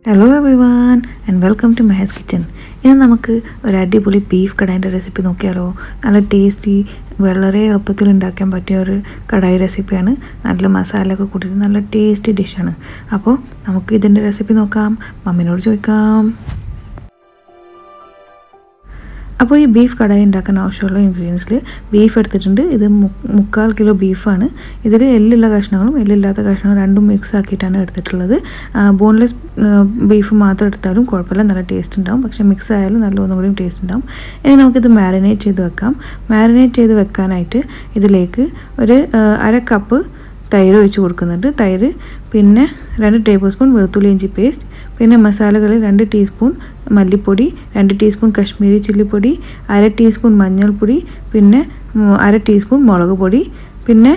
Hello everyone and welcome to Mehars kitchen. ഇന്ന് നമുക്ക് ഒരു അടിപൊളി ബീഫ് കടായിൻ്റെ റെസിപ്പി നോക്കിയാലോ. നല്ല ടേസ്റ്റി വളരെ എളുപ്പത്തിൽ ഉണ്ടാക്കാൻ പറ്റിയ ഒരു കടായി റെസിപ്പിയാണ്. നല്ല മസാലയൊക്കെ കൂട്ടിയിട്ട് നല്ല ടേസ്റ്റി ഡിഷാണ്. അപ്പോൾ നമുക്ക് ഇതിൻ്റെ റെസിപ്പി നോക്കാം. മമ്മിനോട് ചോദിക്കാം. അപ്പോൾ ഈ ബീഫ് കടായി ഉണ്ടാക്കാൻ ആവശ്യമുള്ള ഇൻഗ്രീഡിയൻസിൽ ബീഫ് എടുത്തിട്ടുണ്ട്. ഇത് 3/4 കിലോ ബീഫാണ്. ഇതിൽ എല്ലുള്ള കഷ്ണങ്ങളും എല്ലില്ലാത്ത കഷ്ണങ്ങളും രണ്ടും മിക്സ് ആക്കിയിട്ടാണ് എടുത്തിട്ടുള്ളത്. ബോൺലെസ് ബീഫ് മാത്രം എടുത്താലും കുഴപ്പമില്ല, നല്ല ടേസ്റ്റ് ഉണ്ടാവും. പക്ഷേ മിക്സ് ആയാലും നല്ല ഒന്നും കൂടി ടേസ്റ്റ് ഉണ്ടാവും. ഇനി നമുക്കിത് മാരിനേറ്റ് ചെയ്ത് വെക്കാം. മാരിനേറ്റ് ചെയ്ത് വെക്കാനായിട്ട് ഇതിലേക്ക് ഒരു 1/2 കപ്പ് തൈര് ഒഴിച്ച് കൊടുക്കുന്നുണ്ട്. തൈര്, പിന്നെ 2 ടേബിൾ സ്പൂൺ വെളുത്തുള്ളി ഇഞ്ചി പേസ്റ്റ്, പിന്നെ മസാലകളിൽ 2 ടീസ്പൂൺ മല്ലിപ്പൊടി, 2 ടീസ്പൂൺ കശ്മീരി ചില്ലിപ്പൊടി, 1/2 ടീസ്പൂൺ മഞ്ഞൾപ്പൊടി, പിന്നെ 1/2 ടീസ്പൂൺ മുളക് പൊടി, പിന്നെ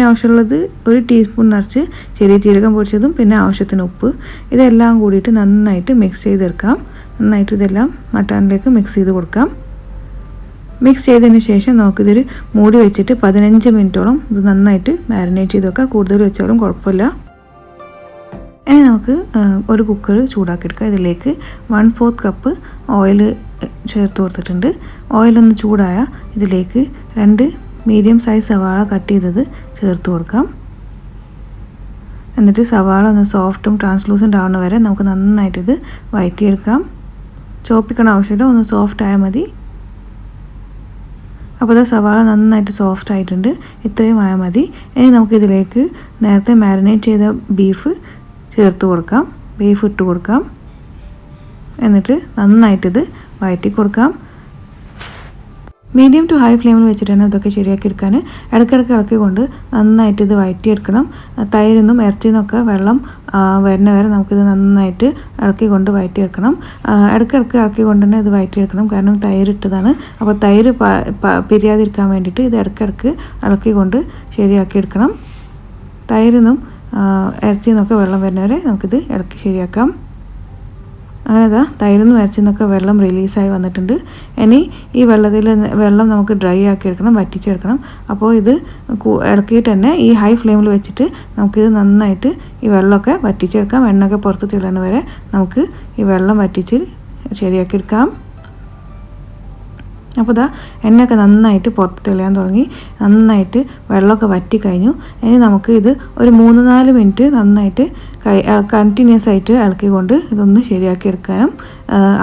ആവശ്യമുള്ളത് 1 ടീസ്പൂൺ നിറച്ച് ചെറിയ ജീരകം പൊടിച്ചതും, പിന്നെ ആവശ്യത്തിന് ഉപ്പ്. ഇതെല്ലാം കൂടിയിട്ട് നന്നായിട്ട് മിക്സ് ചെയ്തെടുക്കാം. നന്നായിട്ട് ഇതെല്ലാം മട്ടനിലേക്ക് മിക്സ് ചെയ്ത് കൊടുക്കാം. മിക്സ് ചെയ്തതിന് ശേഷം നമുക്കിതൊരു മൂടി വെച്ചിട്ട് 15 മിനിറ്റോളം ഇത് നന്നായിട്ട് മാരിനേറ്റ് ചെയ്ത് വെക്കാം. കൂടുതൽ വെച്ചാലും കുഴപ്പമില്ല. ഇനി നമുക്ക് ഒരു കുക്കർ ചൂടാക്കിയെടുക്കാം. ഇതിലേക്ക് 1/4 കപ്പ് ഓയിൽ ചേർത്ത് കൊടുത്തിട്ടുണ്ട്. ഓയിലൊന്ന് ചൂടായ ഇതിലേക്ക് 2 മീഡിയം സൈസ് സവാള കട്ട് ചെയ്തത് ചേർത്ത് കൊടുക്കാം. എന്നിട്ട് സവാള ഒന്ന് സോഫ്റ്റും ട്രാൻസ്ലൂസൻ്റ് ആവുന്ന വരെ നമുക്ക് നന്നായിട്ട് ഇത് വഴറ്റിയെടുക്കാം. ചോപ്പിക്കണ ആവശ്യമില്ല, ഒന്ന് സോഫ്റ്റ് ആയാൽ മതി. അപ്പോൾ ഇത് സവാള നന്നായിട്ട് സോഫ്റ്റ് ആയിട്ടുണ്ട്. ഇത്രയും ആയാൽ മതി. ഇനി നമുക്കിതിലേക്ക് നേരത്തെ മാരിനേറ്റ് ചെയ്ത ബീഫ് ചേർത്ത് കൊടുക്കാം. ബീഫ് ഇട്ട് കൊടുക്കാം. എന്നിട്ട് നന്നായിട്ടിത് വഴറ്റി കൊടുക്കാം. മീഡിയം ടു ഹൈ ഫ്ലെയിമിൽ വെച്ചിട്ടാണ് ഇതൊക്കെ ശരിയാക്കി എടുക്കാൻ. ഇടയ്ക്കിടയ്ക്ക് ഇളക്കിക്കൊണ്ട് നന്നായിട്ട് ഇത് വഴറ്റിയെടുക്കണം. തൈരിന്നും ഇറച്ചിന്നൊക്കെ വെള്ളം വരുന്ന വരെ നമുക്കിത് നന്നായിട്ട് ഇളക്കിക്കൊണ്ട് വഴറ്റിയെടുക്കണം. ഇടയ്ക്കിടയ്ക്ക് ഇളക്കിക്കൊണ്ട് തന്നെ ഇത് വഴറ്റിയെടുക്കണം. കാരണം തൈരിട്ടതാണ്. അപ്പോൾ തൈര് പിരിയാതിരിക്കാൻ വേണ്ടിയിട്ട് ഇത് ഇടയ്ക്കിടയ്ക്ക് ഇളക്കിക്കൊണ്ട് ശരിയാക്കിയെടുക്കണം. തൈരിന്നും ഇറച്ചിന്നൊക്കെ വെള്ളം വരുന്നവരെ നമുക്കിത് ഇടയ്ക്ക് ശരിയാക്കാം. അങ്ങനെ തൈരിന്ന് ഇറച്ചിന്നൊക്കെ വെള്ളം റിലീസായി വന്നിട്ടുണ്ട്. ഇനി ഈ വെള്ളം നമുക്ക് ഡ്രൈ ആക്കി എടുക്കണം, വറ്റിച്ചെടുക്കണം. അപ്പോൾ ഇത് ഇളക്കിയിട്ട് തന്നെ ഈ ഹൈ ഫ്ലെയിമിൽ വെച്ചിട്ട് നമുക്കിത് നന്നായിട്ട് ഈ വെള്ളമൊക്കെ വറ്റിച്ചെടുക്കാം. എണ്ണയൊക്കെ പുറത്ത് തിളണ വരെ നമുക്ക് ഈ വെള്ളം വറ്റിച്ച് ശരിയാക്കിയെടുക്കാം. അപ്പോൾ എണ്ണയൊക്കെ നന്നായിട്ട് പുറത്ത് തെളിയാൻ തുടങ്ങി. നന്നായിട്ട് വെള്ളമൊക്കെ വറ്റിക്കഴിഞ്ഞു. ഇനി നമുക്ക് ഇത് ഒരു 3-4 മിനിറ്റ് നന്നായിട്ട് കണ്ടിന്യൂസ് ആയിട്ട് ഇളക്കിക്കൊണ്ട് ഇതൊന്ന് ശരിയാക്കി എടുക്കാനും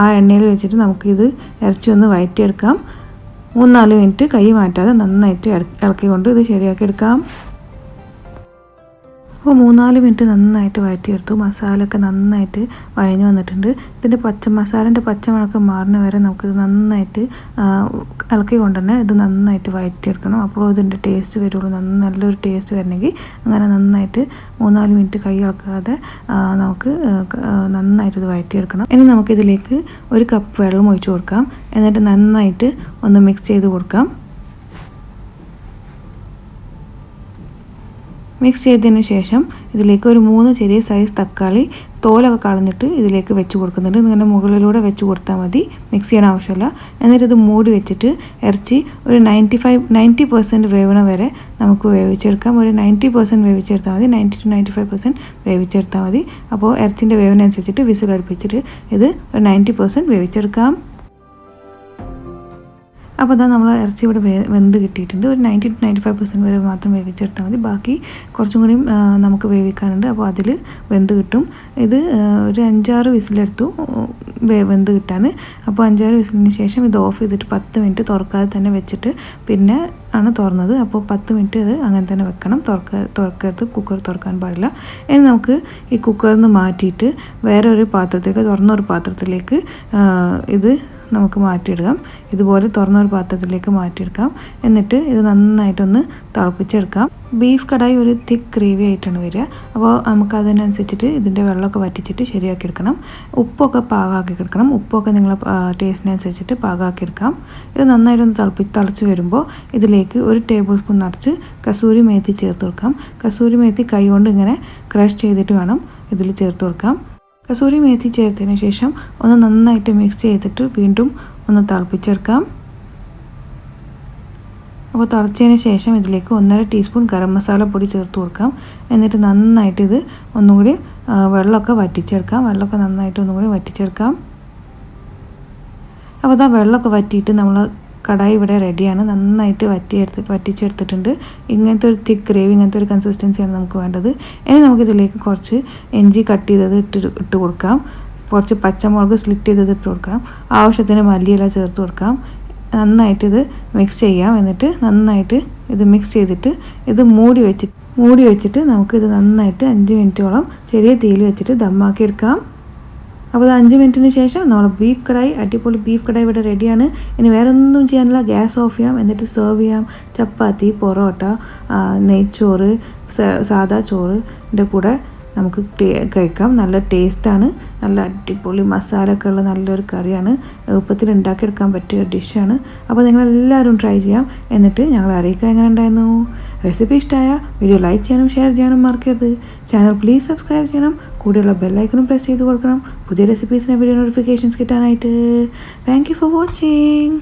ആ എണ്ണയിൽ വെച്ചിട്ട് നമുക്കിത് ഇറച്ചി ഒന്ന് വഴറ്റിയെടുക്കാം. 3-4 മിനിറ്റ് കൈ മാറ്റാതെ നന്നായിട്ട് ഇളക്കിക്കൊണ്ട് ഇത് ശരിയാക്കി എടുക്കാം. അപ്പോൾ 3-4 മിനിറ്റ് നന്നായിട്ട് വഴറ്റിയെടുത്തു. മസാലയൊക്കെ നന്നായിട്ട് വഴഞ്ഞു വന്നിട്ടുണ്ട്. ഇതിൻ്റെ മസാലേൻ്റെ പച്ചമണമൊക്കെ മാറുന്ന വരെ നമുക്കിത് നന്നായിട്ട് ഇളക്കി കൊണ്ട് തന്നെ ഇത് നന്നായിട്ട് വഴറ്റിയെടുക്കണം. അപ്പോൾ ഇതിൻ്റെ ടേസ്റ്റ് വരുള്ളൂ. നല്ലൊരു ടേസ്റ്റ് വരണമെങ്കിൽ അങ്ങനെ നന്നായിട്ട് 3-4 മിനിറ്റ് കൈ ഇളക്കാതെ നമുക്ക് നന്നായിട്ട് ഇത് വഴറ്റിയെടുക്കണം. ഇനി നമുക്കിതിലേക്ക് 1 കപ്പ് വെള്ളം ഒഴിച്ച് കൊടുക്കാം. എന്നിട്ട് നന്നായിട്ട് ഒന്ന് മിക്സ് ചെയ്ത് കൊടുക്കാം. മിക്സ് ചെയ്തതിന് ശേഷം ഇതിലേക്ക് ഒരു 3 ചെറിയ സൈസ് തക്കാളി തോലൊക്കെ കളഞ്ഞിട്ട് ഇതിലേക്ക് വെച്ച് കൊടുക്കുന്നുണ്ട്. നിങ്ങളുടെ മുകളിലൂടെ വെച്ച് കൊടുത്താൽ മതി, മിക്സ് ചെയ്യണ ആവശ്യമില്ല. എന്നിട്ട് ഇത് മൂടി വെച്ചിട്ട് ഇറച്ചി ഒരു 90% വേവണ വരെ നമുക്ക് വേവിച്ചെടുക്കാം. ഒരു 90% വേവിച്ചെടുത്താൽ മതി. 90 to 95% വേവിച്ചെടുത്താൽ മതി. അപ്പോൾ ഇറച്ചിൻ്റെ വേവിനനുസരിച്ചിട്ട് വിസിലടുപ്പിച്ചിട്ട് ഇത് ഒരു 90% വേവിച്ചെടുക്കാം. അപ്പോൾ നമ്മൾ ഇറച്ചി ഇവിടെ വെന്ത് കിട്ടിയിട്ടുണ്ട്. ഒരു 90 to 95% വരെ മാത്രം വേവിച്ചെടുത്താൽ മതി. ബാക്കി കുറച്ചും കൂടി നമുക്ക് വേവിക്കാനുണ്ട്. അപ്പോൾ അതിൽ വെന്ത് കിട്ടും. ഇത് ഒരു 5-6 വിസിലെടുത്തു വെന്ത് കിട്ടാൻ. അപ്പോൾ 5-6 വിസിലിന് ശേഷം ഇത് ഓഫ് ചെയ്തിട്ട് 10 മിനിറ്റ് തുറക്കാതെ തന്നെ വെച്ചിട്ട് പിന്നെ ആണ് തുറന്നത്. അപ്പോൾ 10 മിനിറ്റ് ഇത് അങ്ങനെ തന്നെ വെക്കണം. തുറക്കരുത്, കുക്കർ തുറക്കാൻ പാടില്ല. ഇനി നമുക്ക് ഈ കുക്കറിൽ നിന്ന് മാറ്റിയിട്ട് വേറെ ഒരു പാത്രത്തിലേക്ക്, തുറന്നൊരു പാത്രത്തിലേക്ക് ഇത് നമുക്ക് മാറ്റിയെടുക്കാം. ഇതുപോലെ തുറന്നൊരു പാത്രത്തിലേക്ക് മാറ്റിയെടുക്കാം. എന്നിട്ട് ഇത് നന്നായിട്ടൊന്ന് തിളപ്പിച്ചെടുക്കാം. ബീഫ് കടായി ഒരു തിക്ക് ഗ്രേവി ആയിട്ടാണ് വരിക. അപ്പോൾ നമുക്ക് അതിനനുസരിച്ചിട്ട് ഇതിൻ്റെ വെള്ളമൊക്കെ വറ്റിച്ചിട്ട് ശരിയാക്കിയെടുക്കണം. ഉപ്പൊക്കെ പാകമാക്കി എടുക്കണം. ഉപ്പൊക്കെ നിങ്ങളെ ടേസ്റ്റിനനുസരിച്ചിട്ട് പാകമാക്കിയെടുക്കാം. ഇത് നന്നായിട്ടൊന്ന് തിളച്ച് വരുമ്പോൾ ഇതിലേക്ക് 1 ടേബിൾ സ്പൂൺ നിറച്ച് കസൂരി മേത്തി ചേർത്ത് കൊടുക്കാം. കസൂരി മേത്തി കൈ കൊണ്ട് ഇങ്ങനെ ക്രഷ് ചെയ്തിട്ട് വേണം ഇതിൽ ചേർത്ത് കൊടുക്കാം. കസൂരി മേത്തി ചേർത്തതിന് ശേഷം ഒന്ന് നന്നായിട്ട് മിക്സ് ചെയ്തിട്ട് വീണ്ടും ഒന്ന് തിളപ്പിച്ചെടുക്കാം. അപ്പോൾ തിളച്ചതിന് ശേഷം ഇതിലേക്ക് 1.5 ടീസ്പൂൺ ഗരം മസാല പൊടി ചേർത്ത് കൊടുക്കാം. എന്നിട്ട് നന്നായിട്ട് ഇത് ഒന്നുകൂടി വെള്ളമൊക്കെ വറ്റിച്ചെടുക്കാം. വെള്ളമൊക്കെ നന്നായിട്ട് ഒന്നും കൂടി വറ്റിച്ചെടുക്കാം. അപ്പോൾ ഇതാ വെള്ളമൊക്കെ വറ്റിയിട്ട് നമ്മൾ കടായി ഇവിടെ റെഡിയാണ്. നന്നായിട്ട് വറ്റിച്ചെടുത്തിട്ടുണ്ട്. ഇങ്ങനത്തെ ഒരു തിക്ക് ഗ്രേവി, ഇങ്ങനത്തെ ഒരു കൺസിസ്റ്റൻസിയാണ് നമുക്ക് വേണ്ടത്. ഇനി നമുക്കിതിലേക്ക് കുറച്ച് ഇഞ്ചി കട്ട് ചെയ്തത് ഇട്ട് കൊടുക്കാം. കുറച്ച് പച്ചമുളക് സ്ലിറ്റ് ചെയ്തത് ഇട്ട് കൊടുക്കണം. ആവശ്യത്തിന് മല്ലിയില ചേർത്ത് കൊടുക്കാം. നന്നായിട്ട് ഇത് മിക്സ് ചെയ്യാം. എന്നിട്ട് നന്നായിട്ട് ഇത് മിക്സ് ചെയ്തിട്ട് ഇത് മൂടി വെച്ചിട്ട് നമുക്കിത് നന്നായിട്ട് 5 മിനിറ്റോളം ചെറിയ തീയിൽ വെച്ചിട്ട് ദമ്മാക്കി എടുക്കാം. അപ്പോൾ 5 മിനിറ്റിന് ശേഷം നമ്മൾ ബീഫ് കടായി, അടിപൊളി ബീഫ് കടായി ഇവിടെ റെഡിയാണ്. ഇനി വേറെ ഒന്നും ചെയ്യാനില്ല. ഗ്യാസ് ഓഫ് ചെയ്യാം. എന്നിട്ട് സെർവ് ചെയ്യാം. ചപ്പാത്തി, പൊറോട്ട, നെയ്ച്ചോറ്, സാദാ ചോറിൻ്റെ കൂടെ നമുക്ക് കഴിക്കാം. നല്ല ടേസ്റ്റാണ്. നല്ല അടിപൊളി മസാലയൊക്കെ ഉള്ള നല്ലൊരു കറിയാണ്. എളുപ്പത്തിൽ ഉണ്ടാക്കിയെടുക്കാൻ പറ്റിയ ഡിഷാണ്. അപ്പോൾ നിങ്ങളെല്ലാവരും ട്രൈ ചെയ്യാം. എന്നിട്ട് ഞങ്ങളെ അറിയിക്കുക എങ്ങനെ ഉണ്ടായിരുന്നു. റെസിപ്പി ഇഷ്ടമായ വീഡിയോ ലൈക്ക് ചെയ്യാനും ഷെയർ ചെയ്യാനും മറക്കരുത്. ചാനൽ പ്ലീസ് സബ്സ്ക്രൈബ് ചെയ്യണം. കൂടെയുള്ള ബെല്ലൈക്കണും പ്രസ് ചെയ്ത് കൊടുക്കണം പുതിയ റെസിപ്പീസിൻ്റെ വീഡിയോ നോട്ടിഫിക്കേഷൻസ് കിട്ടാനായിട്ട്. Thank you for watching.